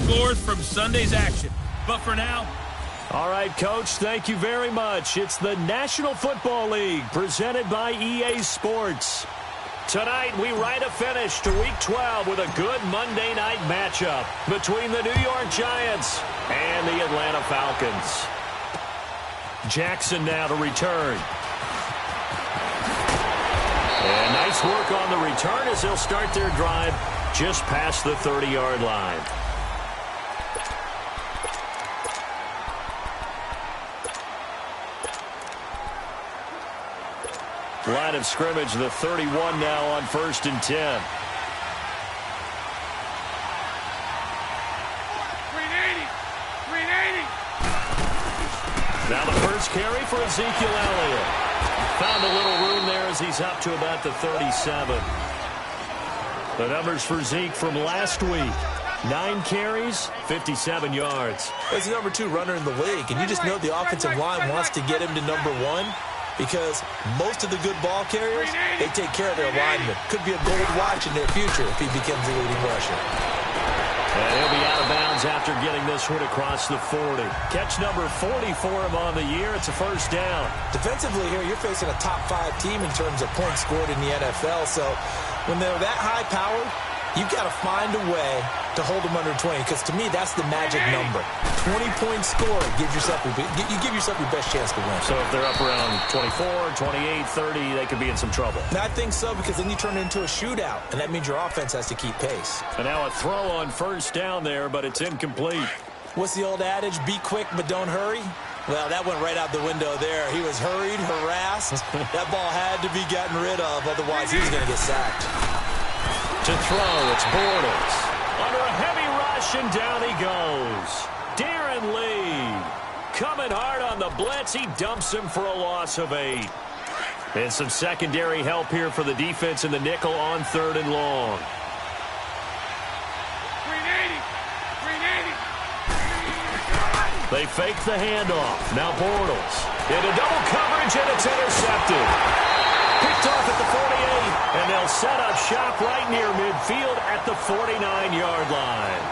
scores from Sunday's action. But for now... All right, Coach, thank you very much. It's the National Football League presented by EA Sports. Tonight, we write a finish to Week 12 with a good Monday night matchup between the New York Giants and the Atlanta Falcons. Jackson now to return. And nice work on the return as they'll start their drive just past the 30-yard line. Line of scrimmage, the 31 now on 1st and 10. Now the first carry for Ezekiel Elliott. Found a little room there as he's up to about the 37. The numbers for Zeke from last week. 9 carries, 57 yards. He's the number 2 runner in the league, and you just know the offensive line wants to get him to number 1 because most of the good ball carriers, they take care of their linemen. Could be a gold watch in their future if he becomes the leading rusher. And he'll be out of bounds after getting this one across the 40. Catch number 40 for him on the year. It's a first down. Defensively here, you're facing a top 5 team in terms of points scored in the NFL. So when they're that high-powered, you've got to find a way to hold them under 20, because to me, that's the magic number. 20-point score gives yourself you give yourself your best chance to win. So if they're up around 24, 28, 30, they could be in some trouble. And I think so, because then you turn it into a shootout, and that means your offense has to keep pace. And now a throw on first down there, but it's incomplete. What's the old adage? Be quick, but don't hurry. Well, that went right out the window there. He was hurried, harassed. That ball had to be gotten rid of, otherwise he was going to get sacked. To throw, it's Bortles. Under a heavy rush, and down he goes. Darren Lee coming hard on the blitz. He dumps him for a loss of 8. And some secondary help here for the defense in the nickel on 3rd and long. 380. They fake the handoff. Now Bortles into double coverage, and it's intercepted. Picked off at the 48, and they'll set up shop right near midfield at the 49-yard line.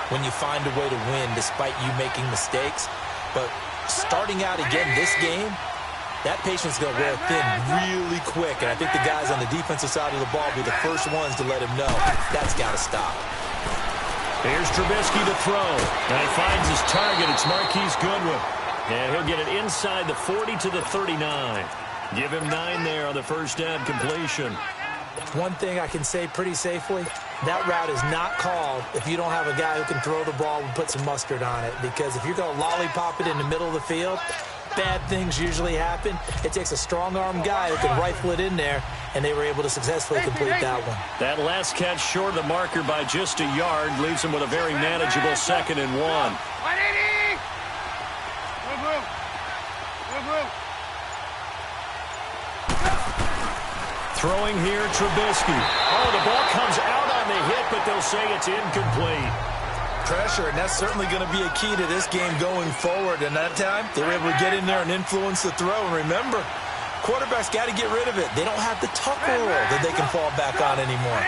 when you find a way to win despite you making mistakes. But starting out again this game, that patience is going to wear thin really quick. And I think the guys on the defensive side of the ball will be the first ones to let him know that's got to stop. Here's Trubisky to throw. And he finds his target. It's Marquise Goodwin. And he'll get it inside the 40 to the 39. Give him 9 there on the first down completion. One thing I can say pretty safely, that route is not called if you don't have a guy who can throw the ball and put some mustard on it. Because if you're going to lollipop it in the middle of the field, bad things usually happen. It takes a strong-arm guy who can rifle it in there, and they were able to successfully complete that one. That last catch short of the marker by just a yard leaves him with a very manageable 2nd and 1. Throwing here, Trubisky. Oh, the ball comes out on the hit, but they'll say it's incomplete. Pressure, and that's certainly going to be a key to this game going forward. And that time, they were able to get in there and influence the throw. And remember, quarterbacks got to get rid of it. They don't have the tuck rule that they can fall back on anymore.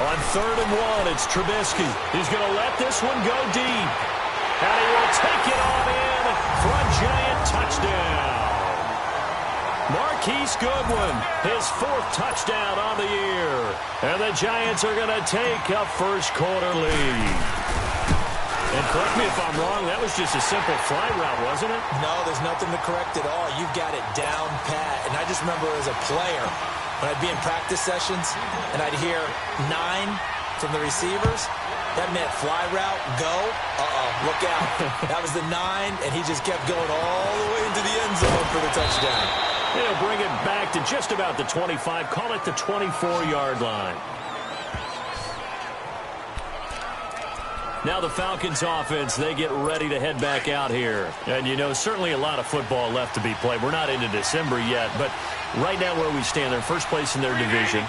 On 3rd and 1, it's Trubisky. He's going to let this one go deep. And he will take it on in for a giant touchdown. Marquise Goodwin, his 4th touchdown on the year. And the Giants are going to take a first-quarter lead. And correct me if I'm wrong, that was just a simple fly route, wasn't it? No, there's nothing to correct at all. You've got it down pat. And I just remember as a player, when I'd be in practice sessions and I'd hear 9 from the receivers, that meant fly route, go, look out. That was the 9, and he just kept going all the way into the end zone for the touchdown. He'll bring it back to just about the 25, call it the 24-yard line. Now the Falcons offense, they get ready to head back out here. And, you know, certainly a lot of football left to be played. We're not into December yet, but right now where we stand, they're first place in their division.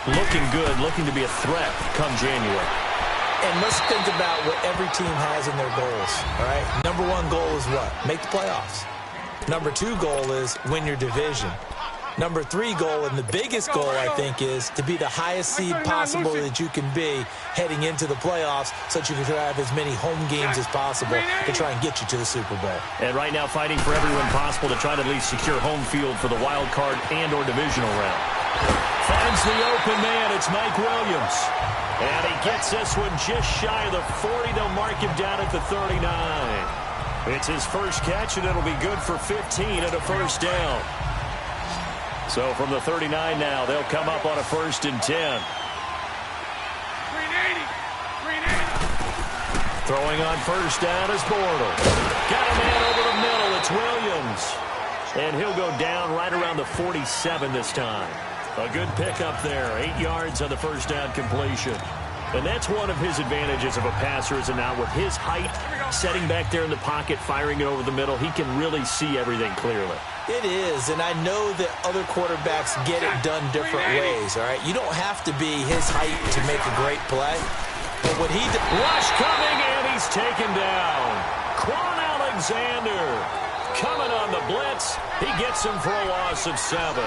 Looking good, looking to be a threat come January. And let's think about what every team has in their goals, all right? Number 1 goal is what? Make the playoffs. Number 2 goal is win your division. Number 3 goal, and the biggest goal, I think, is to be the highest seed possible that you can be heading into the playoffs so that you can have as many home games as possible to try and get you to the Super Bowl. And right now fighting for everyone possible to try to at least secure home field for the wild card and or divisional round. Finds the open man. It's Mike Williams. And he gets this one just shy of the 40. They'll mark him down at the 39. It's his first catch, and it'll be good for 15 and a first down. So from the 39 now, they'll come up on a 1st and 10. Throwing on first down is Bortles. Got a man over the middle. It's Williams. And he'll go down right around the 47 this time. A good pickup there. 8 yards on the first down completion. And that's one of his advantages of a passer, is now with his height, setting back there in the pocket, firing it over the middle, he can really see everything clearly. It is, and I know that other quarterbacks get it done different ways, all right? You don't have to be his height to make a great play. But what he did... Rush coming, and he's taken down. Quan Alexander coming on the blitz. He gets him for a loss of 7.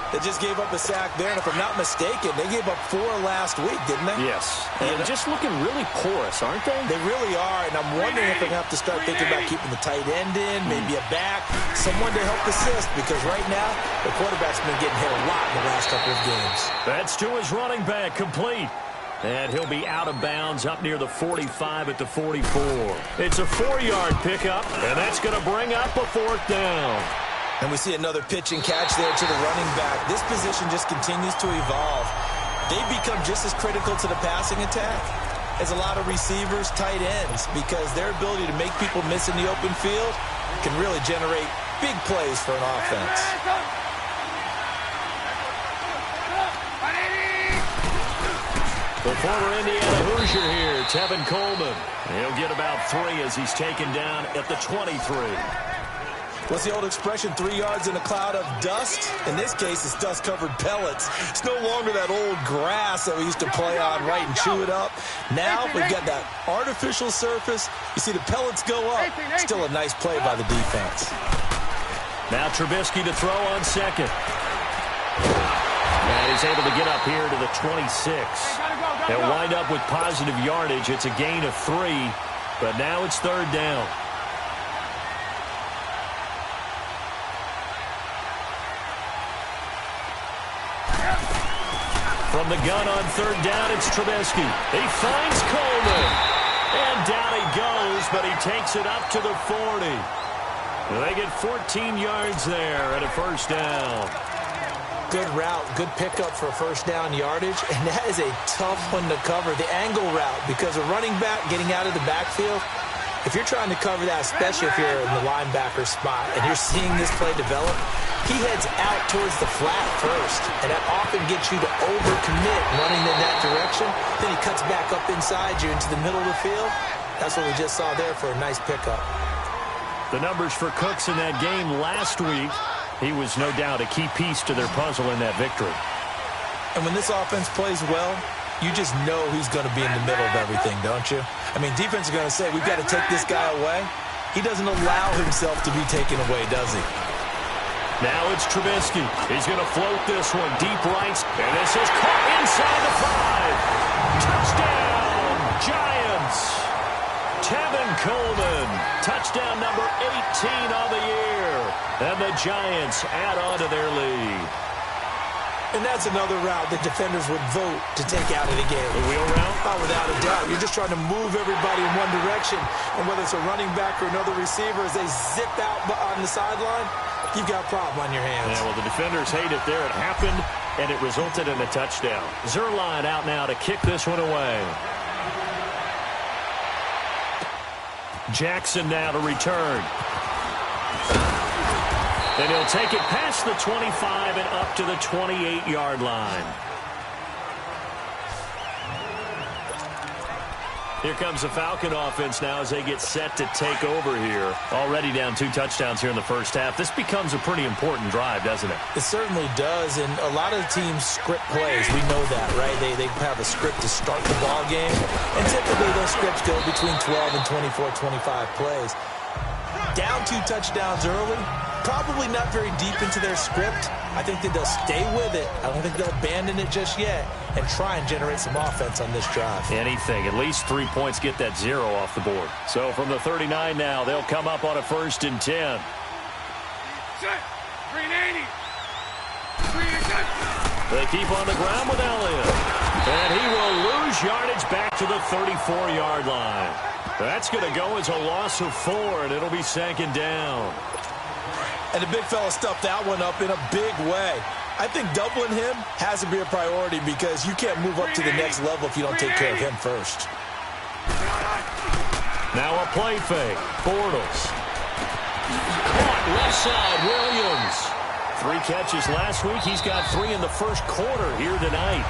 They just gave up a sack there, and if I'm not mistaken, they gave up 4 last week, didn't they? Yes. And just looking really porous, aren't they? They really are, and I'm wondering if they're going to have to start thinking about keeping the tight end in, maybe a back, someone to help assist, because right now, the quarterback's been getting hit a lot in the last couple of games. That's to his running back, complete. And he'll be out of bounds up near the 45 at the 44. It's a 4-yard pickup, and that's going to bring up a 4th down. And we see another pitch and catch there to the running back. This position just continues to evolve. They become just as critical to the passing attack as a lot of receivers, tight ends, because their ability to make people miss in the open field can really generate big plays for an offense. The former Indiana Hoosier here, Tevin Coleman. He'll get about 3 as he's taken down at the 23. What's the old expression, 3 yards in a cloud of dust? In this case, it's dust-covered pellets. It's no longer that old grass that we used to play on, right, and chew it up. Now we've got that artificial surface. You see the pellets go up. Still a nice play by the defense. Now Trubisky to throw on 2nd. And And he's able to get up here to the 26. They'll wind up with positive yardage. It's a gain of 3, but now it's third down. From the gun on third down, it's Trubisky. He finds Coleman. And down he goes, but he takes it up to the 40. They get 14 yards there at a first down. Good route, good pickup for first down yardage, and that is a tough one to cover, the angle route, because a running back getting out of the backfield, if you're trying to cover that, especially if you're in the linebacker spot and you're seeing this play develop, he heads out towards the flat first, and that often gets you to overcommit running in that direction. Then he cuts back up inside you into the middle of the field. That's what we just saw there for a nice pickup. The numbers for Cooks in that game last week, he was no doubt a key piece to their puzzle in that victory. And when this offense plays well, you just know he's going to be in the middle of everything, don't you? I mean, defense is going to say, we've got to take this guy away. He doesn't allow himself to be taken away, does he? Now it's Trubisky. He's going to float this one deep right. And this is caught inside the 5. Touchdown, Giants. Tevin Coleman. Touchdown number 18 on the year. And the Giants add on to their lead. And that's another route that defenders would vote to take out of the game. The wheel route? Oh, without a doubt. You're just trying to move everybody in one direction. And whether it's a running back or another receiver, as they zip out on the sideline, you've got a problem on your hands. Yeah, well, the defenders hate it there. It happened, and it resulted in a touchdown. Zerline out now to kick this one away. Jackson now to return. And he'll take it past the 25 and up to the 28-yard line. Here comes the Falcon offense now as they get set to take over here. Already down 2 touchdowns here in the first half. This becomes a pretty important drive, doesn't it? It certainly does, and a lot of teams script plays. We know that, right? They have a script to start the ball game, and typically those scripts go between 12 and 24, 25 plays. Down 2 touchdowns early, probably not very deep into their script. I think that they'll stay with it. I don't think they'll abandon it just yet and try and generate some offense on this drive. Anything. At least 3 points get that 0 off the board. So from the 39 now, they'll come up on a 1st and 10. They keep on the ground with Elliott. And he will lose yardage back to the 34-yard line. That's going to go as a loss of 4, and it'll be 2nd down. And the big fella stuffed that one up in a big way. I think doubling him has to be a priority because you can't move up to the next level if you don't take care of him first. Now a play fake. Bortles. Caught left side, Williams. 3 catches last week. He's got 3 in the first quarter here tonight.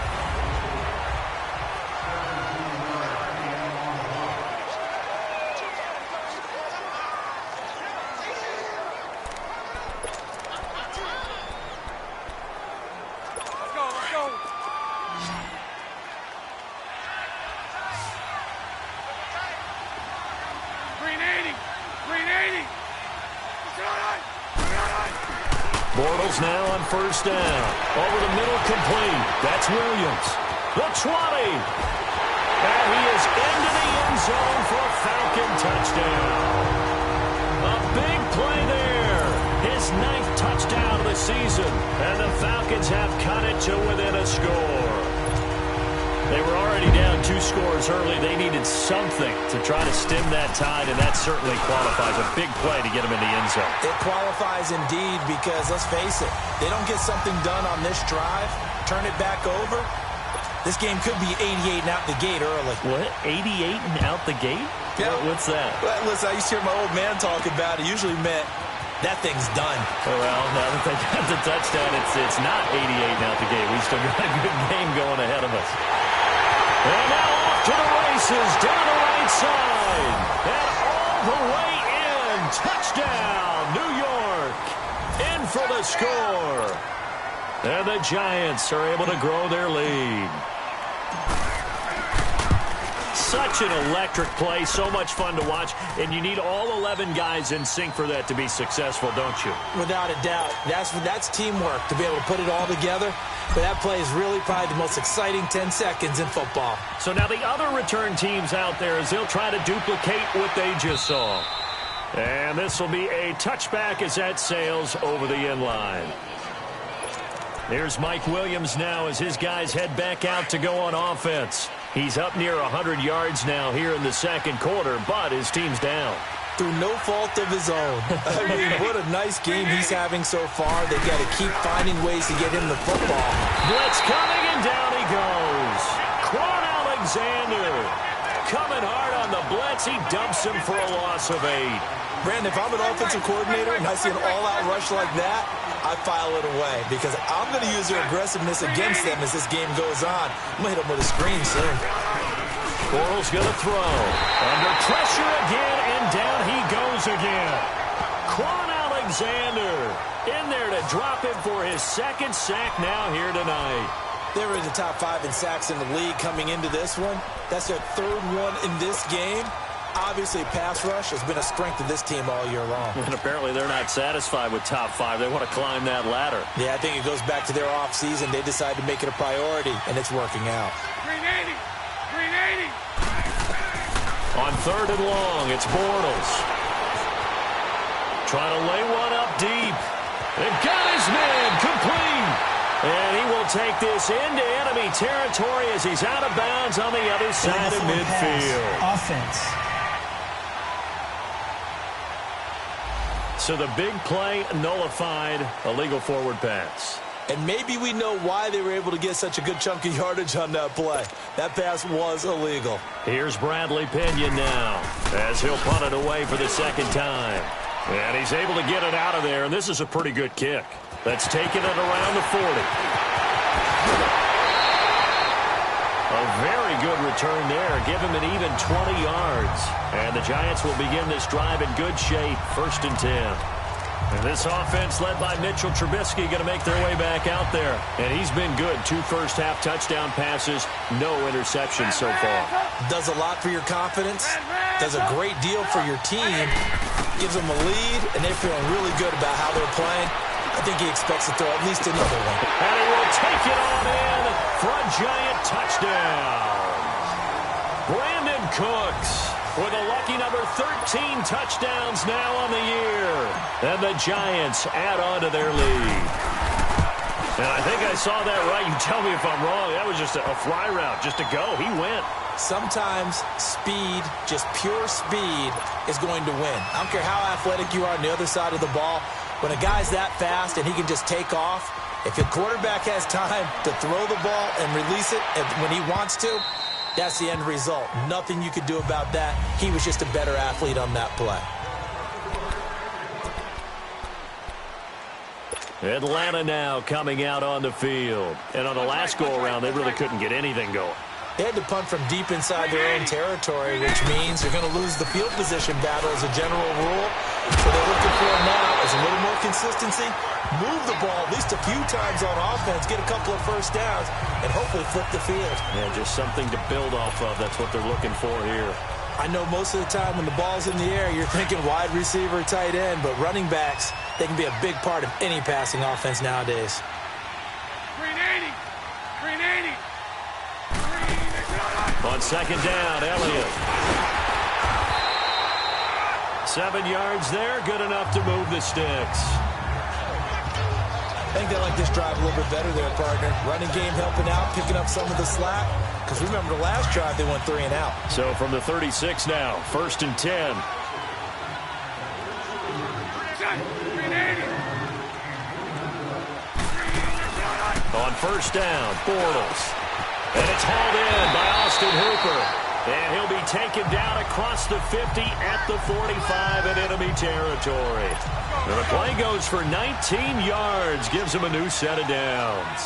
Bortles now on 1st down. Over the middle, complete. That's Williams. The 20. And he is into the end zone for a Falcon touchdown. A big play there. His 9th touchdown of the season. And the Falcons have cut it to within a score. They were already down 2 scores early. They needed something to try to stem that tide, and that certainly qualifies. A big play to get them in the end zone. It qualifies indeed because, let's face it, they don't get something done on this drive, turn it back over, this game could be 88 and out the gate early. What? 88 and out the gate? Yeah. What's that? Well, listen, I used to hear my old man talk about it. Usually meant that thing's done. Oh, well, now that they got the touchdown, it's not 88 and out the gate. We still got a good game going ahead of us. And now off to the races, down the right side. And all the way in. Touchdown, New York. In for the score. And the Giants are able to grow their lead. Such an electric play, so much fun to watch, and you need all 11 guys in sync for that to be successful, don't you? Without a doubt. That's teamwork to be able to put it all together. But that play is really probably the most exciting 10 seconds in football. So now the other return teams out there as they'll try to duplicate what they just saw. And this will be a touchback as that sails over the end line. Here's Mike Williams now as his guys head back out to go on offense. He's up near 100 yards now here in the second quarter, but his team's down. Through no fault of his own. I mean, what a nice game he's having so far. They've got to keep finding ways to get him the football. Blitz coming, and down he goes. Quan Alexander coming hard on the blitz. He dumps him for a loss of 8. Brandon, if I'm an offensive coordinator and I see an all-out rush like that, I file it away because I'm going to use their aggressiveness against them as this game goes on. I'm going to hit them with a screen soon. Bortles going to throw. Under pressure again, and down he goes again. Quan Alexander in there to drop him for his second sack now here tonight. They were in the top 5 in sacks in the league coming into this one. That's their third one in this game. Obviously, pass rush has been a strength of this team all year long. And apparently they're not satisfied with top 5. They want to climb that ladder. Yeah, I think it goes back to their offseason. They decided to make it a priority, and it's working out. 380! 380! On third and long, it's Bortles. Trying to lay one up deep. And got his man complete. And he will take this into enemy territory as he's out of bounds on the other side of midfield. Offense. So the big play nullified, a legal forward pass. And maybe we know why they were able to get such a good chunk of yardage on that play. That pass was illegal. Here's Bradley Pinion now as he'll punt it away for the second time. And he's able to get it out of there, and this is a pretty good kick. That's taking it around the 40. A very good return there. Give him an even 20 yards. And the Giants will begin this drive in good shape, 1st and 10. And this offense led by Mitchell Trubisky going to make their way back out there. And he's been good. 2 first-half touchdown passes, no interceptions so far. Does a lot for your confidence. Does a great deal for your team. Gives them a lead, and they're feeling really good about how they're playing. I think he expects to throw at least another one. And he will take it on in for a Giant touchdown. Brandon Cooks with a lucky number 13 touchdowns now on the year. And the Giants add on to their lead. And I think I saw that right. You tell me if I'm wrong. That was just a fly route, just to go. He went. Sometimes speed, just pure speed, is going to win. I don't care how athletic you are on the other side of the ball. When a guy's that fast and he can just take off, if your quarterback has time to throw the ball and release it when he wants to, that's the end result. Nothing you could do about that. He was just a better athlete on that play. Atlanta now coming out on the field. And on the last go-around, they really couldn't get anything going. They had to punt from deep inside their own territory, which means they're going to lose the field position battle as a general rule. So they're looking for now is a little more consistency, move the ball at least a few times on offense, get a couple of first downs, and hopefully flip the field. Yeah, just something to build off of. That's what they're looking for here. I know most of the time when the ball's in the air, you're thinking wide receiver, tight end, but running backs, they can be a big part of any passing offense nowadays. 380! 380! On second down, Elliott. 7 yards there, good enough to move the sticks. I think they like this drive a little bit better there, partner. Running game helping out, picking up some of the slack. Because remember the last drive, they went 3 and out. So from the 36 now, 1st and 10. On first down, Bortles. And it's hauled in by Austin Hooper. And he'll be taken down across the 50 at the 45 in enemy territory. And the play goes for 19 yards, gives him a new set of downs.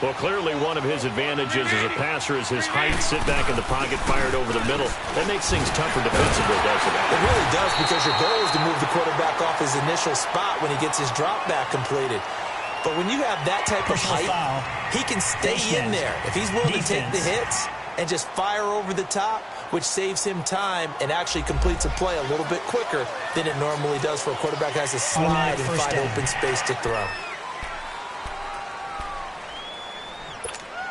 Well, clearly one of his advantages as a passer is his height. Sit back in the pocket, fired over the middle. That makes things tougher defensively, doesn't it? It really does, because your goal is to move the quarterback off his initial spot when he gets his drop back completed. But when you have that type of height, he can stay in there. If he's willing to take the hits, and just fire over the top, which saves him time and actually completes a play a little bit quicker than it normally does for a quarterback that has to slide and find open space to throw.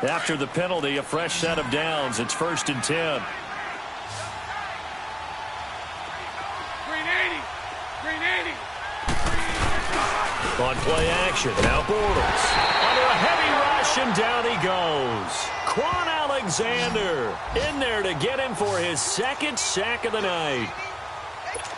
After the penalty, a fresh set of downs. It's 1st and 10. On play action, now Bortles. Under a heavy rush, and down he goes. Quan Alexander in there to get him for his 2nd sack of the night.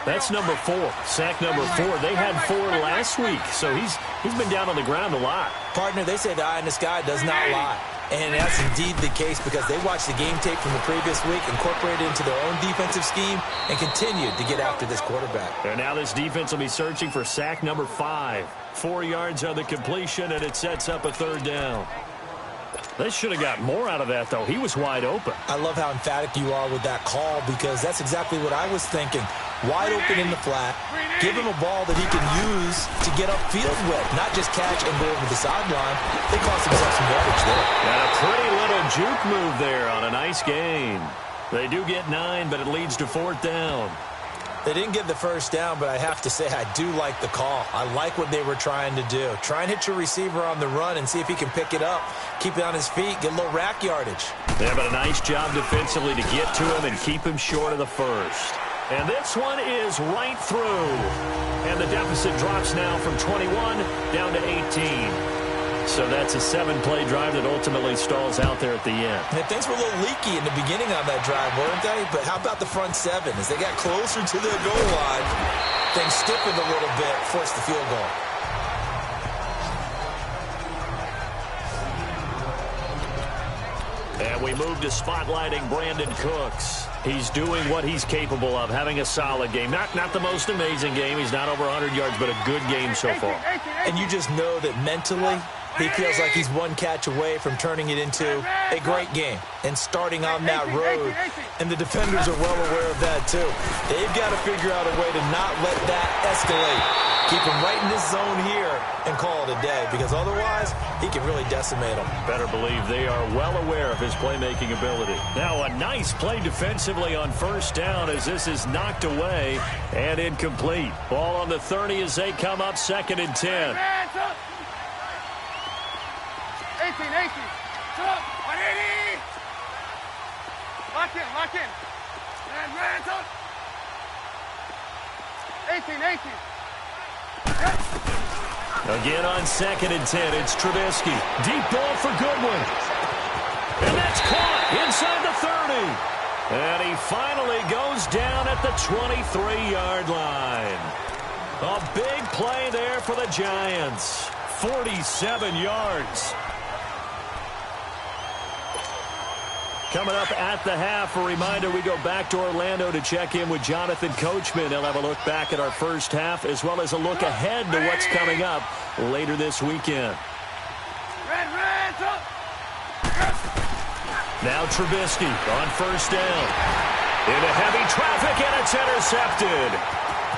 That's number 4. Sack number 4. They had 4 last week, so he's been down on the ground a lot. Partner, they say the eye in the sky does not lie. And that's indeed the case because they watched the game tape from the previous week, incorporated it into their own defensive scheme, and continued to get after this quarterback. And now this defense will be searching for sack number 5. 4 yards on the completion, and it sets up a 3rd down. They should have got more out of that, though. He was wide open. I love how emphatic you are with that call because that's exactly what I was thinking. Wide open in the flat. Give him a ball that he can use to get upfield with, not just catch and go over the sideline. They cost themselves some yardage there. And a pretty little juke move there on a nice gain. They do get 9, but it leads to 4th down. They didn't get the 1st down, but I have to say I do like the call. I like what they were trying to do. Try and hit your receiver on the run and see if he can pick it up. Keep it on his feet, get a little rack yardage. Yeah, but a nice job defensively to get to him and keep him short of the 1st. And this one is right through. And the deficit drops now from 21 down to 18. So that's a 7-play drive that ultimately stalls out there at the end. And things were a little leaky in the beginning on that drive, weren't they? But how about the front 7? As they got closer to the goal line, things stiffened a little bit, forced the field goal. And we move to spotlighting Brandon Cooks. He's doing what he's capable of, having a solid game. Not the most amazing game. He's not over 100 yards, but a good game so far. And you just know that mentally, he feels like he's one catch away from turning it into a great game and starting on that road. And the defenders are well aware of that, too. They've got to figure out a way to not let that escalate. Keep him right in this zone here and call it a day, because otherwise he can really decimate them. Better believe they are well aware of his playmaking ability. Now a nice play defensively on 1st down as this is knocked away and incomplete. Ball on the 30 as they come up 2nd and 10. 18. Stop. 180. Lock in. And ransom. 18. Again on 2nd and 10, it's Trubisky. Deep ball for Goodwin. And that's caught inside the 30. And he finally goes down at the 23-yard line. A big play there for the Giants. 47 yards. Coming up at the half, a reminder, we go back to Orlando to check in with Jonathan Coachman. He'll have a look back at our first half as well as a look ahead to what's coming up later this weekend. Now Trubisky on 1st down. Into heavy traffic, and it's intercepted.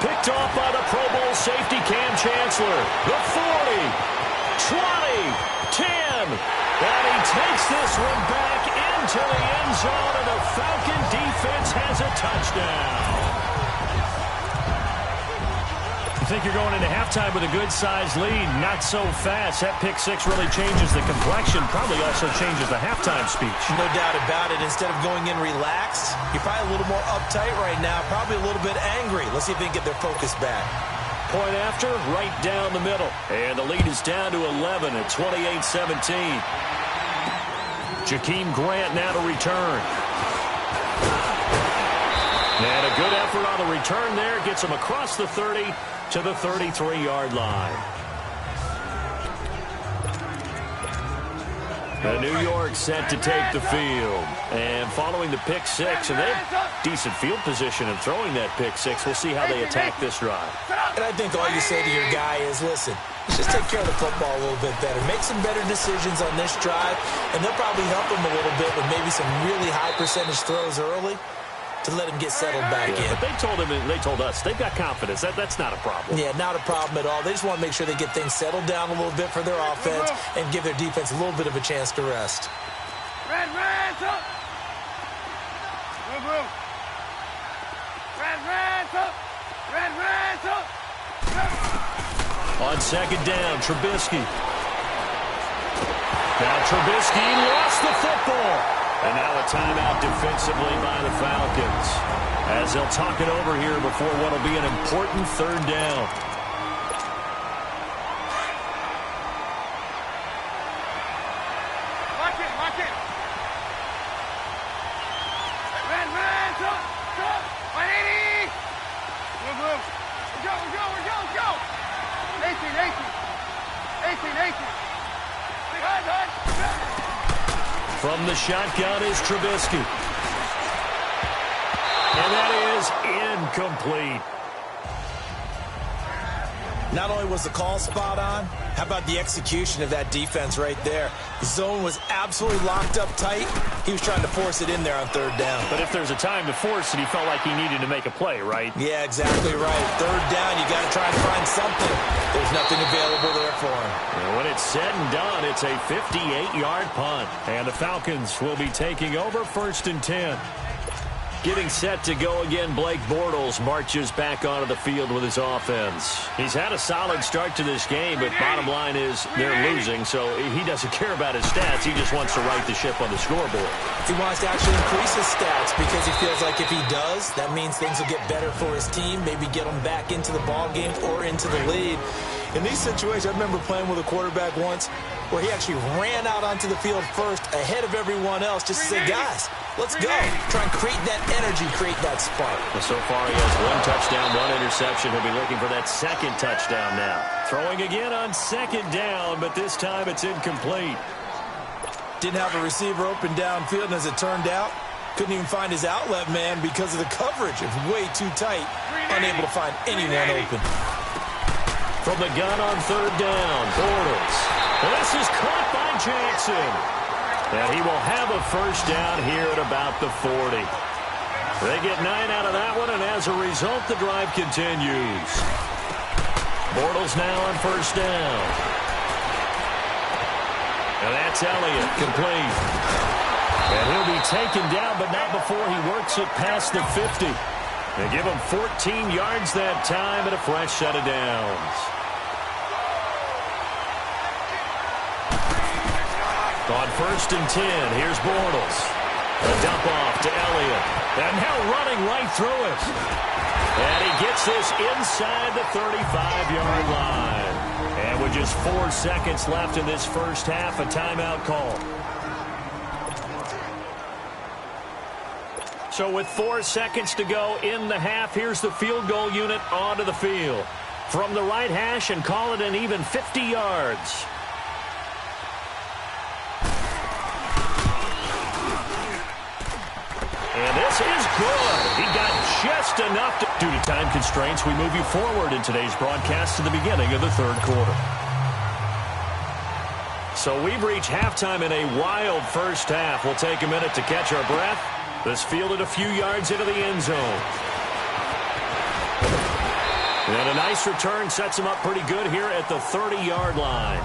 Picked off by the Pro Bowl safety Cam Chancellor. The 40, 20, 10. And he takes this one back into the end zone, and the Falcon defense has a touchdown. You think you're going into halftime with a good-sized lead? Not so fast. That pick 6 really changes the complexion, probably also changes the halftime speech. No doubt about it. Instead of going in relaxed, you're probably a little more uptight right now, probably a little bit angry. Let's see if they can get their focus back. Point after, right down the middle. And the lead is down to 11 at 28-17. Jakeem Grant now to return. And a good effort on the return there. Gets him across the 30 to the 33-yard line. And New York set to take the field. And following the pick 6, and they have decent field position in throwing that pick 6. We'll see how they attack this drive. And I think all you say to your guy is, listen, let's just take care of the football a little bit better. Make some better decisions on this drive, and they'll probably help him a little bit with maybe some really high percentage throws early to let him get settled back in. But they told us they've got confidence. That's not a problem. Yeah, not a problem at all. They just want to make sure they get things settled down a little bit for their offense and give their defense a little bit of a chance to rest. On second down, Trubisky. Now Trubisky lost the football. And now a timeout defensively by the Falcons, as they'll talk it over here before what will be an important third down. Lock it, lock it. Red, top. 180. Move. We're go. 18. From the shotgun is Trubisky. And that is incomplete. Not only was the call spot on, how about the execution of that defense right there? The zone was absolutely locked up tight. He was trying to force it in there on third down. But if there's a time to force it, he felt like he needed to make a play, right? Yeah, exactly right. Third down, you got to try and find something. There's nothing available there for him. And when it's said and done, it's a 58-yard punt. And the Falcons will be taking over 1st and 10. Getting set to go again, Blake Bortles marches back onto the field with his offense. He's had a solid start to this game, but bottom line is they're losing, so he doesn't care about his stats. He just wants to right the ship on the scoreboard. He wants to actually increase his stats because he feels like if he does, that means things will get better for his team, maybe get him back into the ball game or into the lead. In these situations, I remember playing with a quarterback once where he actually ran out onto the field first ahead of everyone else just to say, guys, let's go. Try and create that energy, create that spark. Well, so far, he has 1 touchdown, 1 interception. He'll be looking for that second touchdown now. Throwing again on second down, but this time it's incomplete. Didn't have a receiver open downfield, and as it turned out, couldn't even find his outlet man because of the coverage. It was way too tight, unable to find anyone open. From the gun on third down, Bortles. This is caught by Jackson. And he will have a first down here at about the 40. They get 9 out of that one, and as a result, the drive continues. Bortles now on first down. And that's Elliott, complete. And he'll be taken down, but not before he works it past the 50. They give him 14 yards that time and a fresh set of downs. On 1st and 10, here's Bortles. A dump off to Elliott. And now running right through it. And he gets this inside the 35-yard line. And with just 4 seconds left in this first half, a timeout call. So with 4 seconds to go in the half, here's the field goal unit onto the field. From the right hash and call it an even 50 yards. And this is good. He got just enough to... Due to time constraints, we move you forward in today's broadcast to the beginning of the third quarter. So we've reached halftime in a wild first half. We'll take a minute to catch our breath. This fielded a few yards into the end zone. And a nice return sets him up pretty good here at the 30-yard line.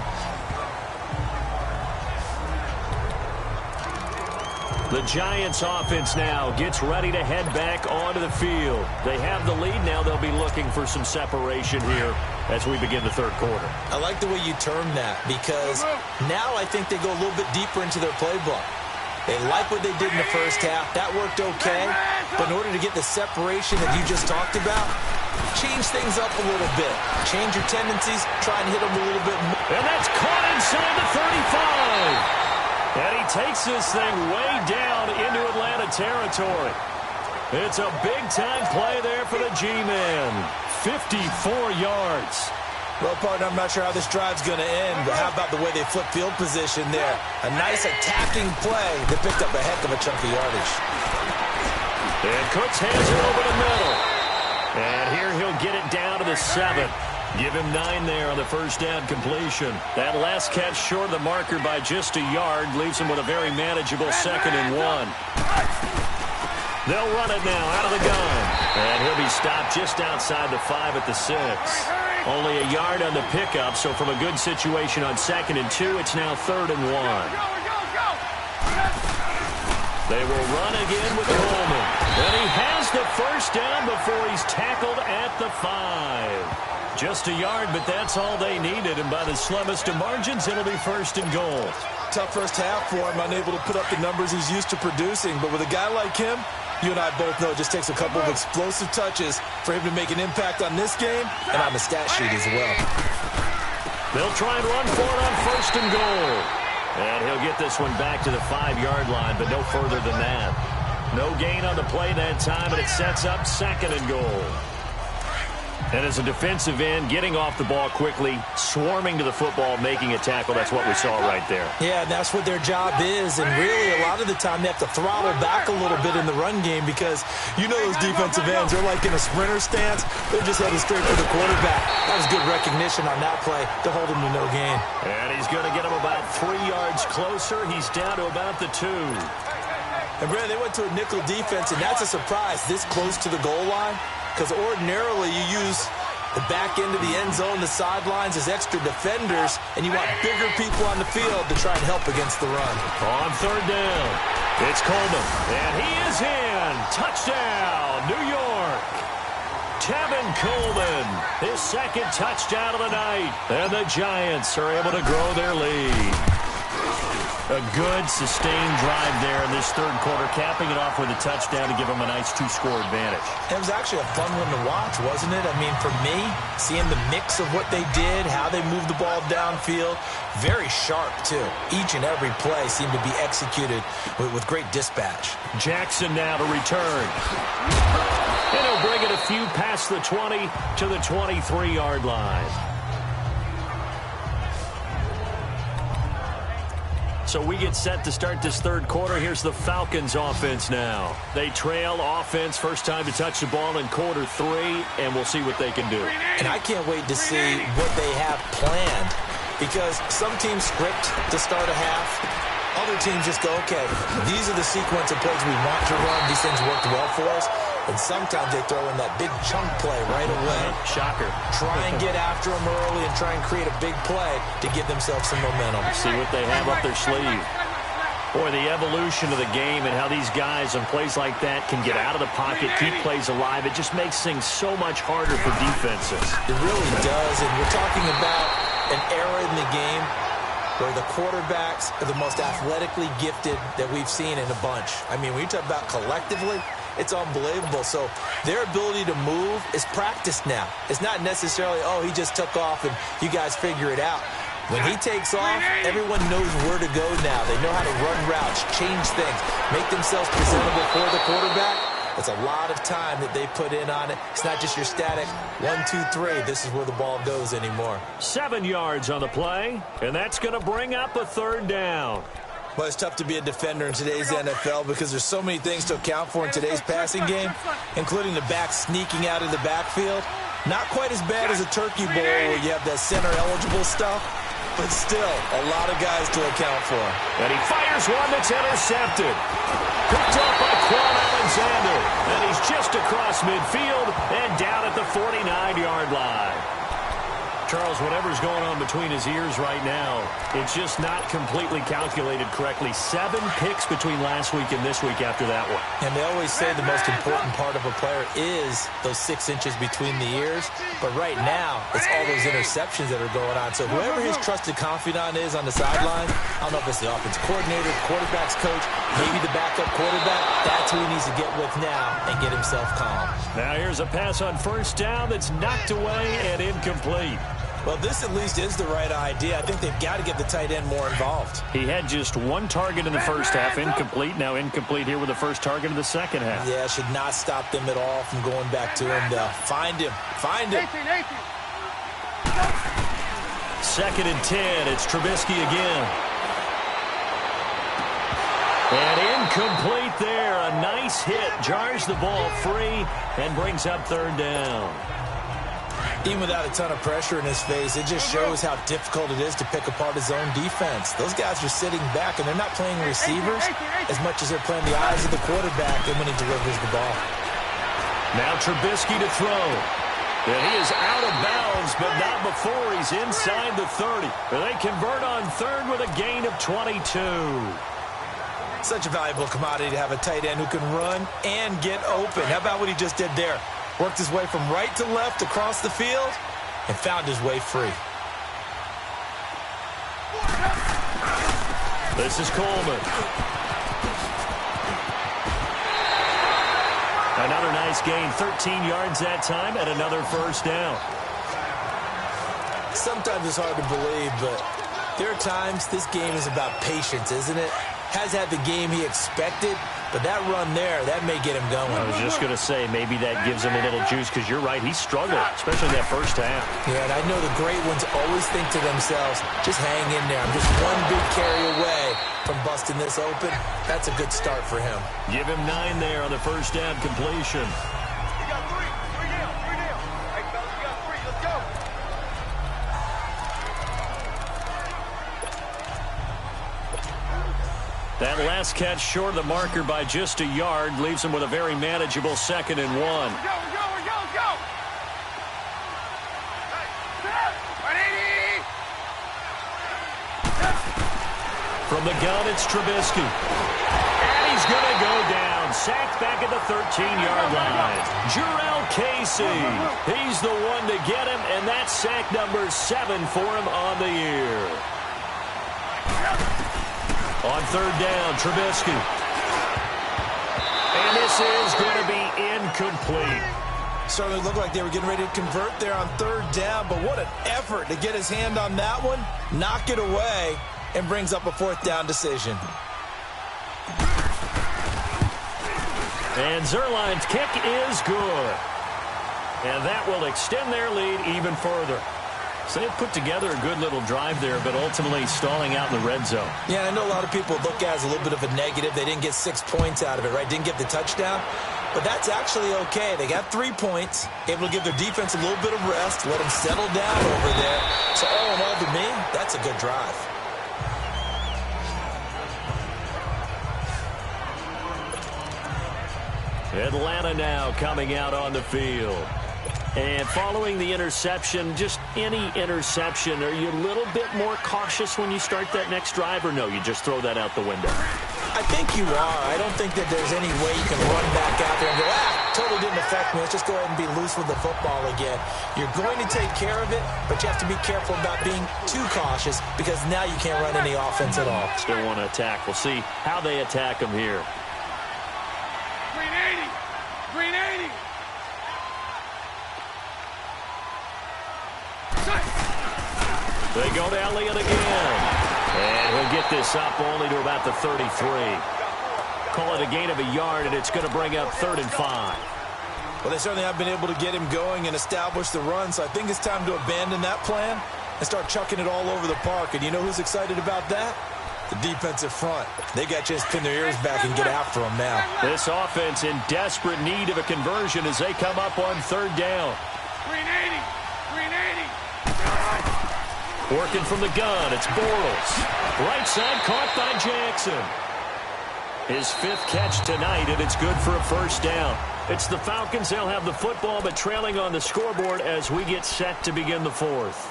The Giants offense now gets ready to head back onto the field. They have the lead now. They'll be looking for some separation here as we begin the third quarter. I like the way you term that because now I think they go a little bit deeper into their playbook. They like what they did in the first half. That worked okay. But in order to get the separation that you just talked about, change things up a little bit. Change your tendencies. Try and hit them a little bit more. And that's caught inside the 35. And he takes this thing way down into Atlanta territory. It's a big-time play there for the G-Man. 54 yards. Well, partner, I'm not sure how this drive's going to end, but how about the way they flip field position there? A nice attacking play that picked up a heck of a chunk of yardage. And Cooks hands it over the middle. And here he'll get it down to the 7. Give him 9 there on the first down completion. That last catch short of the marker by just a yard leaves him with a very manageable 2nd and 1. They'll run it now out of the gun. And he'll be stopped just outside the 5 at the 6. Only a yard on the pickup, so from a good situation on 2nd and 2, it's now 3rd and 1. They will run again with Coleman. And he has the first down before he's tackled at the 5. Just a yard, but that's all they needed. And by the slimmest of margins, it'll be first and goal. Tough first half for him, unable to put up the numbers he's used to producing. But with a guy like him, you and I both know it just takes a couple of explosive touches for him to make an impact on this game and on the stat sheet as well. They'll try and run for it on first and goal. And he'll get this one back to the 5-yard line, but no further than that. No gain on the play that time, and it sets up second and goal. And as a defensive end, getting off the ball quickly, swarming to the football, making a tackle, that's what we saw right there. Yeah, and that's what their job is. And really, a lot of the time, they have to throttle back a little bit in the run game because you know those defensive ends, they're like in a sprinter stance. They're just headed straight for the quarterback. That was good recognition on that play to hold him to no gain. And he's going to get him about 3 yards closer. He's down to about the 2. And, Brandon, they went to a nickel defense, and that's a surprise this close to the goal line. Because ordinarily you use the back end of the end zone, the sidelines as extra defenders, and you want bigger people on the field to try and help against the run. On third down, it's Coleman, and he is in. Touchdown, New York. Tevin Coleman, his second touchdown of the night. And the Giants are able to grow their lead. A good, sustained drive there in this third quarter, capping it off with a touchdown to give them a nice 2-score advantage. It was actually a fun one to watch, wasn't it? I mean, for me, seeing the mix of what they did, how they moved the ball downfield, very sharp, too. Each and every play seemed to be executed with great dispatch. Jackson now to return. And he'll bring it a few past the 20 to the 23-yard line. So we get set to start this third quarter. Here's the Falcons offense now. They trail offense, first time to touch the ball in quarter 3, and we'll see what they can do. And I can't wait to see what they have planned, because some teams script to start a half. Other teams just go, okay, these are the sequence of plays we want to run. These things worked well for us. And sometimes they throw in that big chunk play right away. Shocker. Try and get after them early and try and create a big play to give themselves some momentum. See what they have up their sleeve. Boy, the evolution of the game and how these guys on plays like that can get out of the pocket, keep plays alive, it just makes things so much harder for defenses. It really does, and we're talking about an era in the game where the quarterbacks are the most athletically gifted that we've seen in a bunch. I mean, when you talk about collectively, it's unbelievable. So their ability to move is practiced now. It's not necessarily, oh, he just took off and you guys figure it out. When he takes off, everyone knows where to go now. They know how to run routes, change things, make themselves presentable for the quarterback. It's a lot of time that they put in on it. It's not just your static 1, 2, 3. This is where the ball goes anymore. 7 yards on the play, and that's going to bring up a third down. Well, it's tough to be a defender in today's NFL because there's so many things to account for in today's passing game, including the back sneaking out of the backfield. Not quite as bad as a turkey bowl where you have that center-eligible stuff, but still a lot of guys to account for. And he fires one that's intercepted. Picked up by Quan Alexander. And he's just across midfield and down at the 49-yard line. Charles, whatever's going on between his ears right now, it's just not completely calculated correctly. 7 picks between last week and this week after that one. And they always say the most important part of a player is those 6 inches between the ears. But right now, it's all those interceptions that are going on. So whoever his trusted confidant is on the sideline, I don't know if it's the offensive coordinator, quarterback's coach, maybe the backup quarterback, that's who he needs to get with now and get himself calm. Now here's a pass on first down that's knocked away and incomplete. Well, this at least is the right idea. I think they've got to get the tight end more involved. He had just 1 target in the first half, incomplete. Now incomplete here with the first target of the second half. Yeah, should not stop them at all from going back to him. Find him. Find him. 2nd and 10. It's Trubisky again. And incomplete there. A nice hit. Jars the ball free and brings up third down. Even without a ton of pressure in his face, it just shows how difficult it is to pick apart his own defense. Those guys are sitting back, and they're not playing receivers as much as they're playing the eyes of the quarterback and when he delivers the ball. Now Trubisky to throw. And he is out of bounds, but not before he's inside the 30. They convert on third with a gain of 22. Such a valuable commodity to have a tight end who can run and get open. How about what he just did there? Worked his way from right to left across the field and found his way free. This is Coleman. Another nice gain, 13 yards that time, and another first down. Sometimes it's hard to believe, but there are times this game is about patience, isn't it? Has had the game he expected, but that run there, that may get him going. I was just going to say, maybe that gives him a little juice, because you're right, he struggled, especially that first half. Yeah, and I know the great ones always think to themselves, just hang in there. I'm just one big carry away from busting this open. That's a good start for him. Give him 9 there on the first down completion. We got three. Three down. Hey, fellas, we got 3. Let's go. That last catch short of the marker by just a yard leaves him with a very manageable 2nd and 1. We're go. Let's go. Hey, 180. From the gun, it's Trubisky. And he's going to go down. Sacked back at the 13-yard line. Jurrell Casey. He's the one to get him, and that's sack number 7 for him on the year. On 3rd down, Trubisky. And this is going to be incomplete. Certainly looked like they were getting ready to convert there on 3rd down, but what an effort to get his hand on that one, knock it away, and brings up a 4th down decision. And Zerline's kick is good. And that will extend their lead even further. So they've put together a good little drive there, but ultimately stalling out in the red zone. Yeah, I know a lot of people look at it as a little bit of a negative. They didn't get 6 points out of it, right? Didn't get the touchdown. But that's actually okay. They got 3 points, able to give their defense a little bit of rest, let them settle down over there. So all in all, to me, that's a good drive. Atlanta now coming out on the field. And following the interception, just any interception, are you a little bit more cautious when you start that next drive, or no, you just throw that out the window? I think you are. I don't think that there's any way you can run back out there and go, totally didn't affect me. Let's just go ahead and be loose with the football again. You're going to take care of it, but you have to be careful about being too cautious because now you can't run any offense at all. Still want to attack. We'll see how they attack them here. Green 80. They go to Elliott again. And he'll get this up only to about the 33. Call it a gain of a yard, and it's going to bring up 3rd and 5. Well, they certainly have been able to get him going and establish the run, so I think it's time to abandon that plan and start chucking it all over the park. And you know who's excited about that? The defensive front. They got a chance to pin their ears back and get after them now. This offense in desperate need of a conversion as they come up on 3rd down. Green 80. Working from the gun, it's Bortles. Right side caught by Jackson. His 5th catch tonight, and it's good for a first down. It's the Falcons. They'll have the football, but trailing on the scoreboard as we get set to begin the 4th.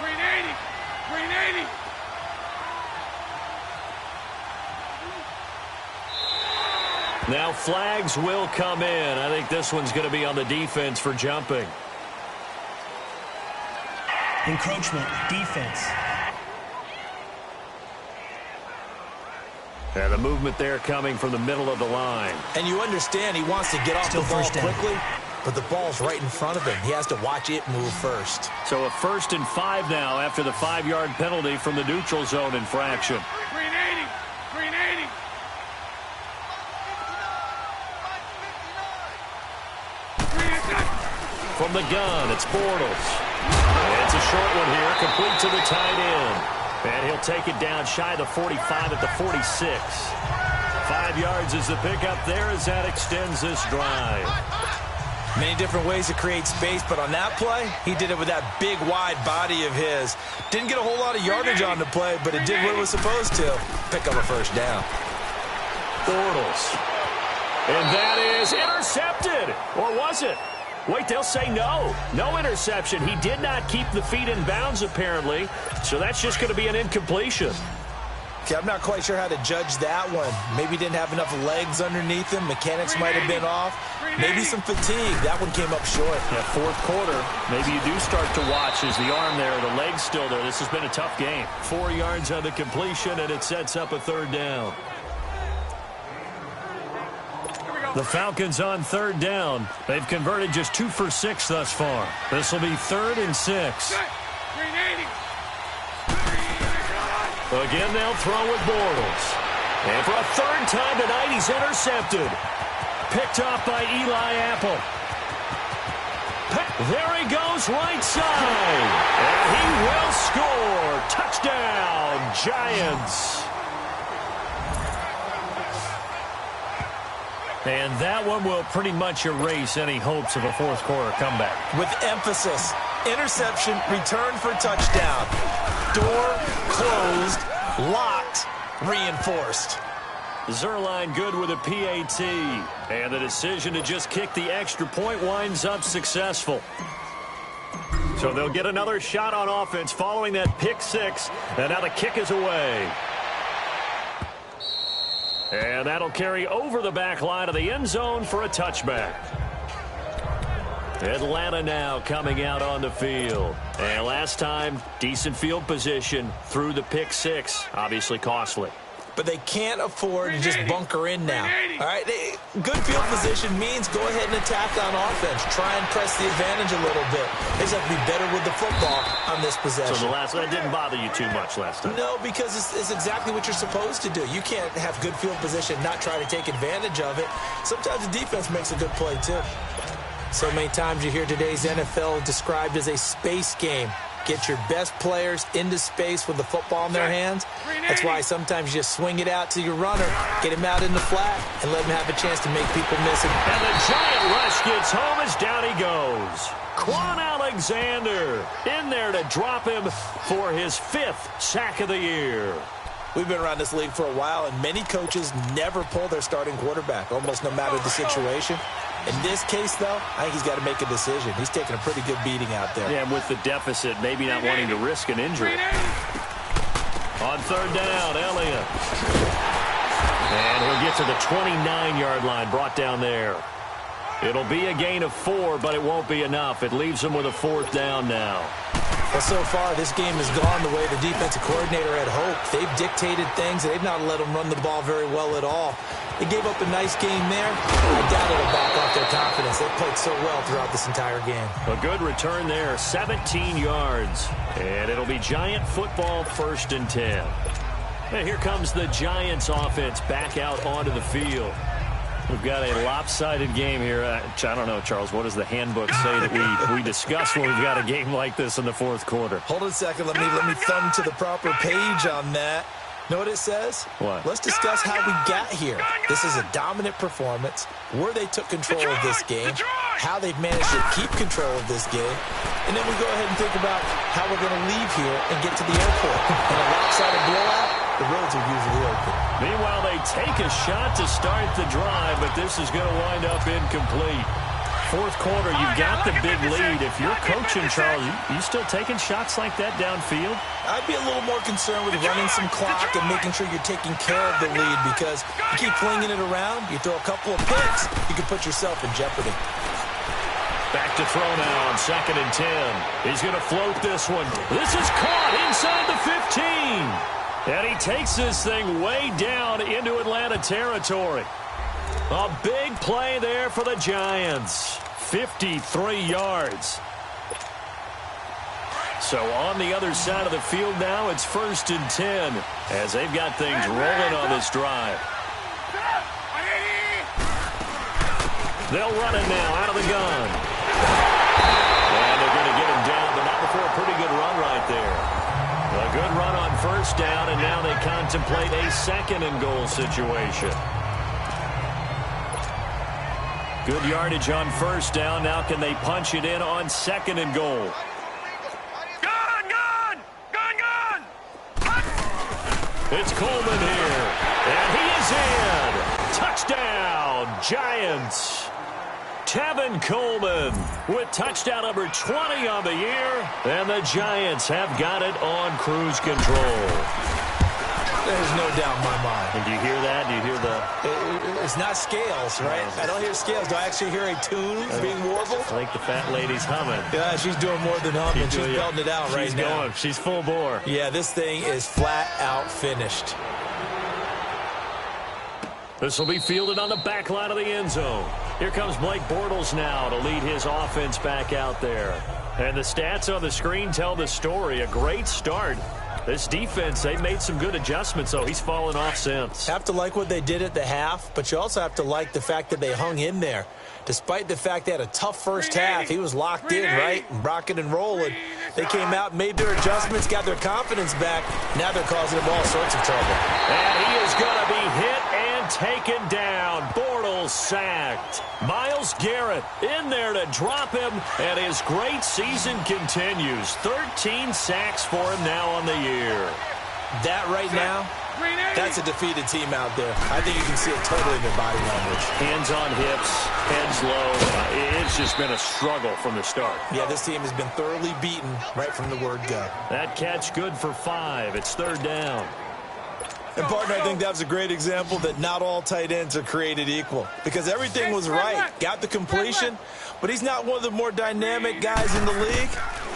Green 80. Now flags will come in. I think this one's going to be on the defense for jumping. Encroachment, defense. And the movement there coming from the middle of the line. And you understand he wants to get off the ball quickly, but the ball's right in front of him. He has to watch it move first. So a 1st and 5 now after the 5-yard penalty from the neutral zone infraction. Green 80. From the gun, it's Bortles. And it's a short one here, complete to the tight end. And he'll take it down shy of the 45 at the 46. 5 yards is the pickup there as that extends this drive. Many different ways to create space, but on that play, he did it with that big, wide body of his. Didn't get a whole lot of yardage on the play, but it did what it was supposed to. Pick up a first down. Bortles. And that is intercepted. Or was it? Wait, they'll say no. No interception. He did not keep the feet in bounds, apparently, so that's just going to be an incompletion. Okay, I'm not quite sure how to judge that one. Maybe didn't have enough legs underneath him. Mechanics might have been off. Maybe some fatigue. That one came up short. Yeah, fourth quarter, maybe you do start to watch as the arm there, the leg's still there. This has been a tough game. 4 yards on the completion, and it sets up a third down. The Falcons on third down. They've converted just 2 for 6 thus far. This will be 3rd and 6. Again, they'll throw with Bortles. And for a third time tonight, he's intercepted. Picked off by Eli Apple. There he goes, right side. And he will score. Touchdown, Giants. And that one will pretty much erase any hopes of a fourth quarter comeback. With emphasis, interception, return for touchdown. Door closed, locked, reinforced. Zerline good with a PAT. And the decision to just kick the extra point winds up successful. So they'll get another shot on offense following that pick six. And now the kick is away. And that'll carry over the back line of the end zone for a touchback. Atlanta now coming out on the field. And last time, decent field position through the pick six. Obviously costly. But they can't afford to just bunker in now. All right, good field position means go ahead and attack on offense. Try and press the advantage a little bit. They just have to be better with the football on this possession. So that didn't bother you too much last time? No, because it's exactly what you're supposed to do. You can't have good field position, not try to take advantage of it. Sometimes the defense makes a good play, too. So many times you hear today's NFL described as a space game. Get your best players into space with the football in their hands. That's why sometimes you just swing it out to your runner, get him out in the flat, and let him have a chance to make people miss it. And the giant rush gets home as down he goes. Quan Alexander in there to drop him for his 5th sack of the year. We've been around this league for a while, and many coaches never pull their starting quarterback, almost no matter the situation. In this case, though, I think he's got to make a decision. He's taking a pretty good beating out there. Yeah, and with the deficit, maybe not wanting to risk an injury. On third down, Elliott. And he'll get to the 29-yard line, brought down there. It'll be a gain of 4, but it won't be enough. It leaves him with a 4th down now. Well, so far, this game has gone the way the defensive coordinator had hoped. They've dictated things. They've not let them run the ball very well at all. They gave up a nice game there. I doubt it'll back off their confidence. They played so well throughout this entire game. A good return there, 17 yards. And it'll be Giant football, 1st and 10. And here comes the Giants offense back out onto the field. We've got a lopsided game here. I don't know, Charles, what does the handbook say that we discuss when we've got a game like this in the fourth quarter? Hold on a second. Let me thumb to the proper page on that. Know what it says? What? Let's discuss how we got here. This is a dominant performance, where they took control of this game, how they've managed to keep control of this game, and then we go ahead and think about how we're going to leave here and get to the airport. In a lopsided blowout, the roads are usually open. Meanwhile, they take a shot to start the drive, but this is going to wind up incomplete. Fourth quarter, you've got the big lead. If you're coaching, Charles, you still taking shots like that downfield? I'd be a little more concerned with running some clock and making sure you're taking care of the lead, because you keep flinging it around, you throw a couple of picks, you can put yourself in jeopardy. Back to throw now on 2nd and 10. He's going to float this one. This is caught inside the 15. And he takes this thing way down into Atlanta territory. A big play there for the Giants. 53 yards. So on the other side of the field now, it's 1st and 10 as they've got things rolling on this drive. They'll run it now out of the gun. And they're going to get him down, but not before a pretty good run right there. A good run on 1st down, and now they contemplate a 2nd and goal situation. Good yardage on 1st down. Now can they punch it in on 2nd and goal? Gun! It's Coleman here. And he is in. Touchdown, Giants. Tevin Coleman with touchdown number 20 on the year. And the Giants have got it on cruise control. There's no doubt in my mind. And do you hear that? Do you hear the... It's not scales, right? I don't hear scales. Do I actually hear a tune being warbled? I think the fat lady's humming. Yeah, she's doing more than humming. She's belting it out right now. She's going. She's full bore. Yeah, this thing is flat out finished. This will be fielded on the back line of the end zone. Here comes Blake Bortles now to lead his offense back out there. And the stats on the screen tell the story. A great start. This defense, they've made some good adjustments, though. He's fallen off since. Have to like what they did at the half, but you also have to like the fact that they hung in there. Despite the fact they had a tough first half, he was locked in, right? Rocking and rolling. They came out, made their adjustments, got their confidence back. Now they're causing him all sorts of trouble. And he is going to be hit and taken down. Bortles sacked. Myles Garrett in there to drop him, and his great season continues. 13 sacks for him now on the year. That right now, that's a defeated team out there. I think you can see it totally in their body language. Hands on hips, heads low. It's just been a struggle from the start. Yeah, this team has been thoroughly beaten right from the word go. That catch good for 5. It's third down. And, partner, I think that was a great example that not all tight ends are created equal. Because everything was right. Got the completion, but he's not one of the more dynamic guys in the league.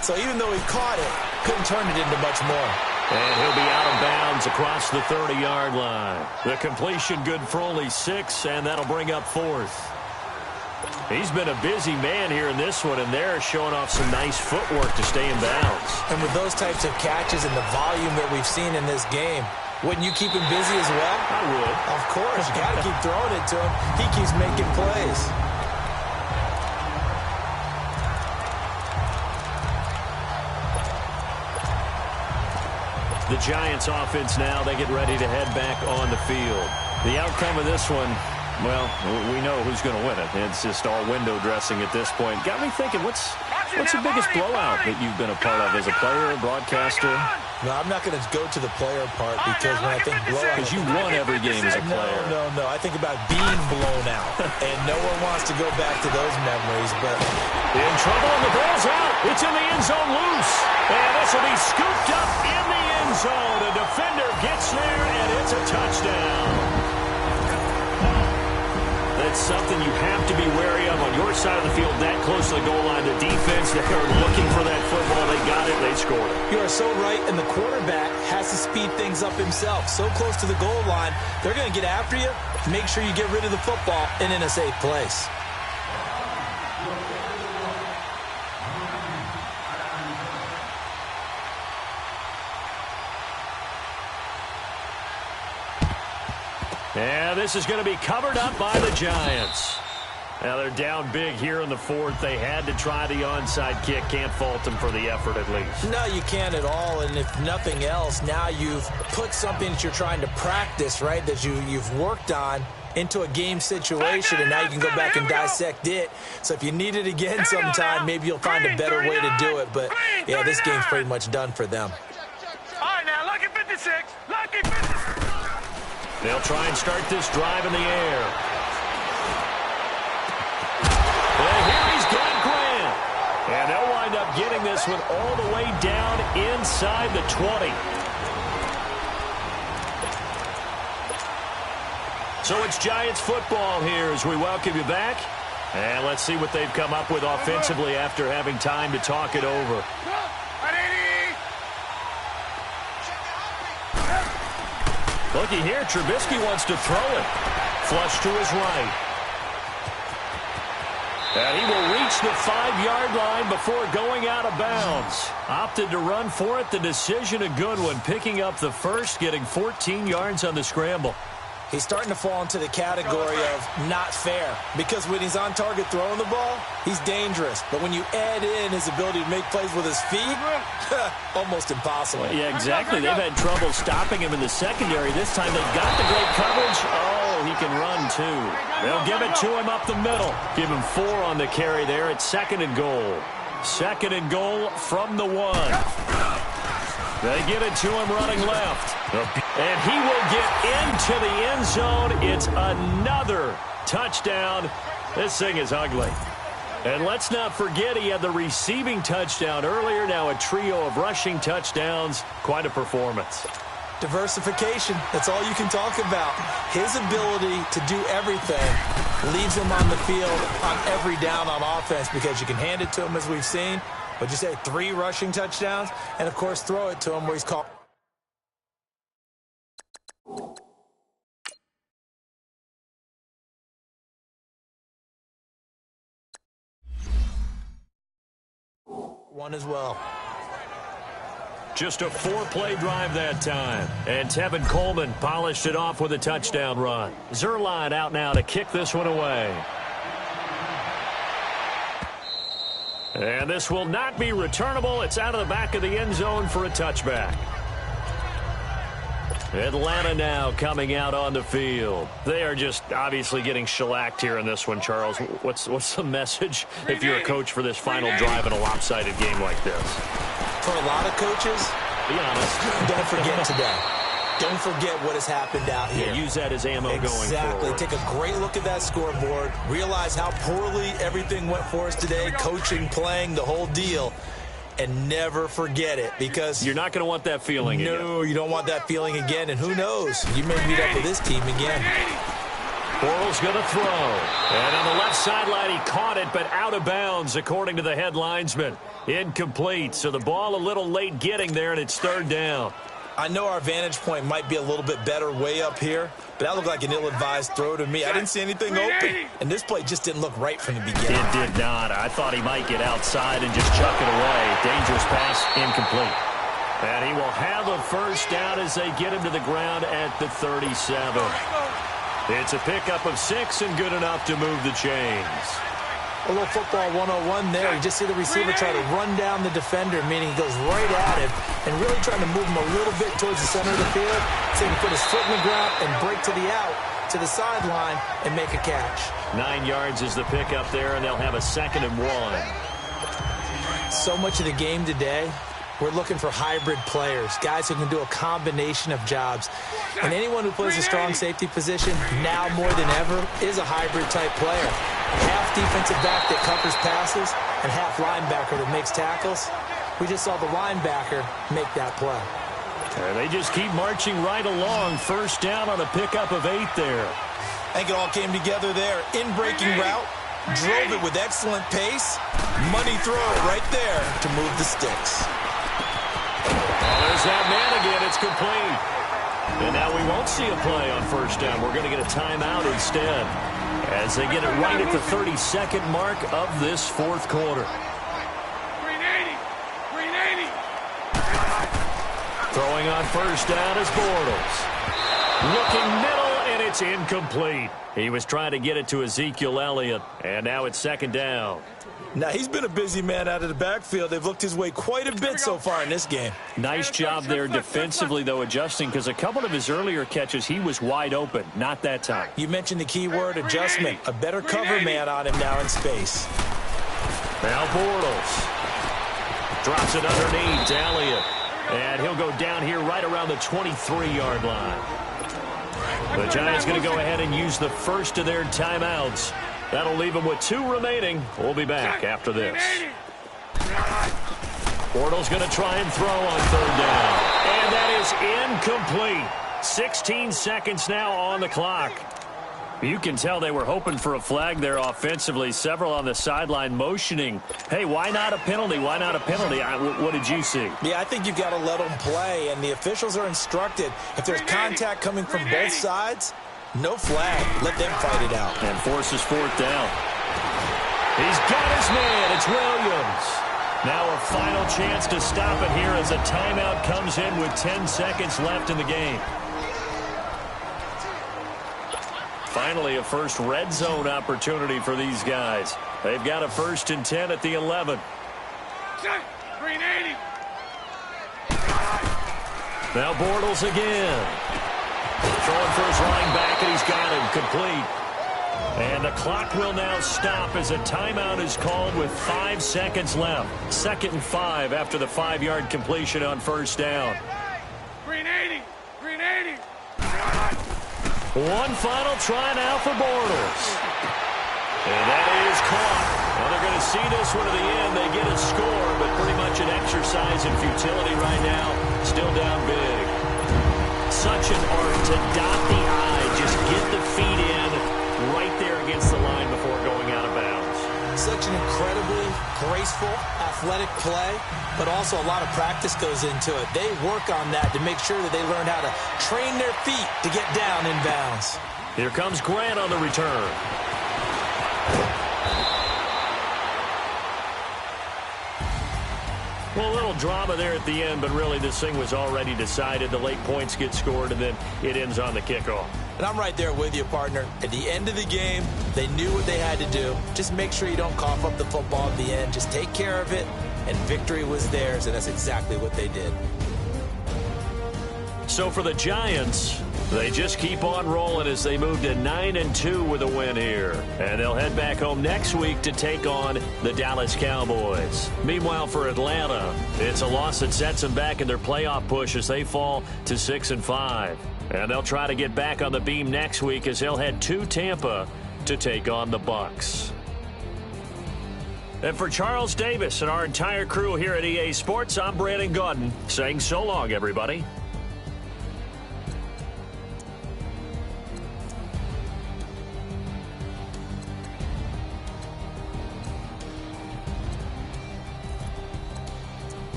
So even though he caught it, couldn't turn it into much more. And he'll be out of bounds across the 30-yard line. The completion good for only 6, and that'll bring up 4th. He's been a busy man here in this one, and they're showing off some nice footwork to stay in bounds. And with those types of catches and the volume that we've seen in this game, wouldn't you keep him busy as well? I would. Of course. You got to keep throwing it to him. He keeps making plays. The Giants offense now, they get ready to head back on the field. The outcome of this one, well, we know who's going to win it. It's just all window dressing at this point. Got me thinking, what's the biggest blowout that you've been a part of as a player, broadcaster? No, I'm not going to go to the player part because when I think blowout... Because you won every game as a player. No. I think about being blown out. And no one wants to go back to those memories, but... In trouble, and the ball's out. It's in the end zone loose. And this will be scooped up in the end zone. A defender gets there, and it's a touchdown. That's something you have to be wary of on your side of the field, that close to the goal line. The defense, they are looking for that football. They got it. They scored it. You are so right, and the quarterback has to speed things up himself. So close to the goal line, they're going to get after you. Make sure you get rid of the football and in a safe place. And this is going to be covered up by the Giants. Now they're down big here in the 4th. They had to try the onside kick. Can't fault them for the effort at least. No, you can't at all. And if nothing else, now you've put something that you're trying to practice, right, that you've worked on into a game situation, and now you can go back and dissect it. So if you need it again sometime, maybe you'll find a better way to do it. But, yeah, this game's pretty much done for them. All right, now, lucky 56. Lucky 56. They'll try and start this drive in the air. And here he's got Grant. And they'll wind up getting this one all the way down inside the 20. So it's Giants football here as we welcome you back. And let's see what they've come up with offensively after having time to talk it over. Looky here, Trubisky wants to throw it. Flush to his right. And he will reach the 5-yard line before going out of bounds. Opted to run for it. The decision a good one. Picking up the first, getting 14 yards on the scramble. He's starting to fall into the category of not fair, because when he's on target throwing the ball, he's dangerous. But when you add in his ability to make plays with his feet, almost impossible. Well, yeah, exactly. They've had trouble stopping him in the secondary. This time they've got the great coverage. Oh, he can run too. They'll give it to him up the middle. Give him 4 on the carry there. It's 2nd and goal. 2nd and goal from the 1. They get it to him running left. And he will get into the end zone. It's another touchdown. This thing is ugly. And let's not forget he had the receiving touchdown earlier. Now a trio of rushing touchdowns. Quite a performance. Diversification, that's all you can talk about. His ability to do everything leaves him on the field on every down on offense because you can hand it to him as we've seen. But you say 3 rushing touchdowns and, of course, throw it to him where he's caught. One as well. Just a 4-play drive that time. And Tevin Coleman polished it off with a touchdown run. Zuerlein out now to kick this one away. And this will not be returnable. It's out of the back of the end zone for a touchback. Atlanta now coming out on the field. They are just obviously getting shellacked here in this one, Charles. What's the message if you're a coach for this final drive in a lopsided game like this? For a lot of coaches, be honest, don't forget today. Don't forget what has happened out here. Yeah, use that as ammo going forward. Exactly. Take a great look at that scoreboard. Realize how poorly everything went for us today, coaching, playing, the whole deal. And never forget it, because you're not going to want that feeling again. No, you don't want that feeling again. And who knows? You may meet up with this team again. Bortles going to throw. And on the left sideline, he caught it, but out of bounds, according to the head linesman. Incomplete. So the ball a little late getting there, and it's 3rd down. I know our vantage point might be a little bit better way up here, but that looked like an ill-advised throw to me. I didn't see anything open, and this play just didn't look right from the beginning. It did not. I thought he might get outside and just chuck it away. Dangerous pass, incomplete. And he will have a first down as they get him to the ground at the 37. It's a pickup of 6 and good enough to move the chains. A little football 101 there. You just see the receiver try to run down the defender, meaning he goes right at him and really trying to move him a little bit towards the center of the field so he can put his foot in the ground and break to the out, to the sideline, and make a catch. 9 yards is the pickup there, and they'll have a 2nd and 1. So much of the game today, we're looking for hybrid players, guys who can do a combination of jobs. And anyone who plays a strong safety position, now more than ever, is a hybrid-type player. Half defensive back that covers passes and half linebacker that makes tackles. We just saw the linebacker make that play. And they just keep marching right along. First down on a pickup of 8 there. I think it all came together there. In-breaking route, drove it with excellent pace. Money throw right there to move the sticks. There's that man again. It's complete. And now we won't see a play on first down. We're going to get a timeout instead as they get it right at the 32nd mark of this 4th quarter. 380. Throwing on first down is Bortles. Looking middle, and it's incomplete. He was trying to get it to Ezekiel Elliott, and now it's 2nd down. Now, he's been a busy man out of the backfield. They've looked his way quite a bit so far in this game. Nice job there defensively, though, adjusting, because a couple of his earlier catches, he was wide open. Not that time. You mentioned the key word, adjustment. A better cover man on him now in space. Now Bortles drops it underneath to Elliott. And he'll go down here right around the 23-yard line. The Giants going to go ahead and use the first of their timeouts. That'll leave them with 2 remaining. We'll be back after this. Bortles going to try and throw on 3rd down. And that is incomplete. 16 seconds now on the clock. You can tell they were hoping for a flag there offensively. Several on the sideline motioning. Hey, why not a penalty? Why not a penalty? What did you see? Yeah, I think you've got to let them play, and the officials are instructed. If there's contact coming from both sides, no flag. Let them fight it out. And forces 4th down. He's got his man. It's Williams. Now a final chance to stop it here as a timeout comes in with 10 seconds left in the game. Finally, a first red zone opportunity for these guys. They've got a 1st and 10 at the 11. 380. Now Bortles again. Throwing for his running back, and he's got him complete. And the clock will now stop as a timeout is called with 5 seconds left. 2nd and 5 after the 5-yard completion on first down. 380. One final try now for Bortles. And that is caught. Well, they're going to see this one to the end. They get a score, but pretty much an exercise in futility right now. Still down big. Such an art to dot the I. Just get the feet in right there against the line before going out of bounds. Such an incredibly graceful, athletic play, but also a lot of practice goes into it. They work on that to make sure that they learn how to train their feet to get down in bounds. Here comes Grant on the return. Well, a little drama there at the end, but really this thing was already decided. The late points get scored, and then it ends on the kickoff. And I'm right there with you, partner. At the end of the game, they knew what they had to do. Just make sure you don't cough up the football at the end. Just take care of it, and victory was theirs, and that's exactly what they did. So for the Giants, they just keep on rolling as they move to 9-2 with a win here. And they'll head back home next week to take on the Dallas Cowboys. Meanwhile, for Atlanta, it's a loss that sets them back in their playoff push as they fall to 6-5. And they'll try to get back on the beam next week as they'll head to Tampa to take on the Bucs. And for Charles Davis and our entire crew here at EA Sports, I'm Brandon Gaudin saying so long, everybody.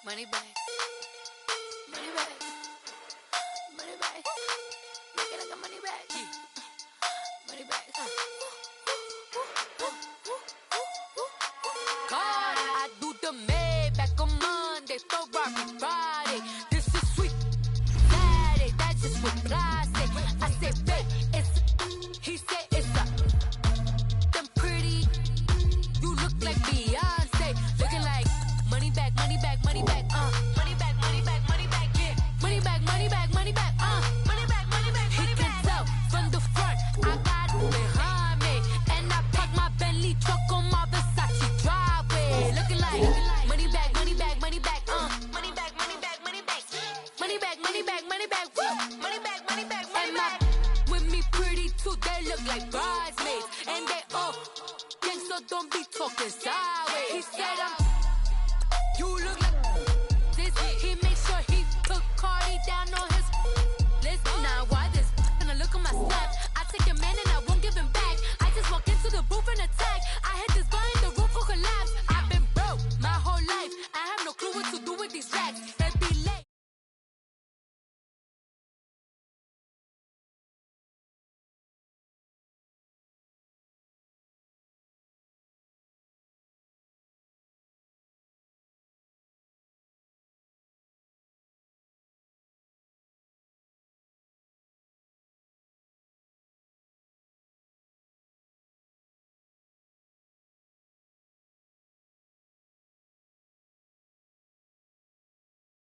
Money back. Money back. Money back. Make it like a money back. Money back. God, I do the Maybach on Monday, Ferrari Friday. This is sweet Saturday, that's just what I say. I say, babe, it's, he said it's a, them pretty, you look like Beyonce, looking like money back, money back, money back, money back, money back, money back, yeah, money back, money back, money back, money back, money back, he can tell from the front, I got it behind me, and I park my Bentley truck on my Versace driveway, looking like money back, money back, money back, money back, money back, money back, money back, money back, money back, money back, money back, money back, with me pretty too, they look like bridesmaids, and they all gang, so don't be talking sideways. He said you look like this. He made sure he put Cardi down on him.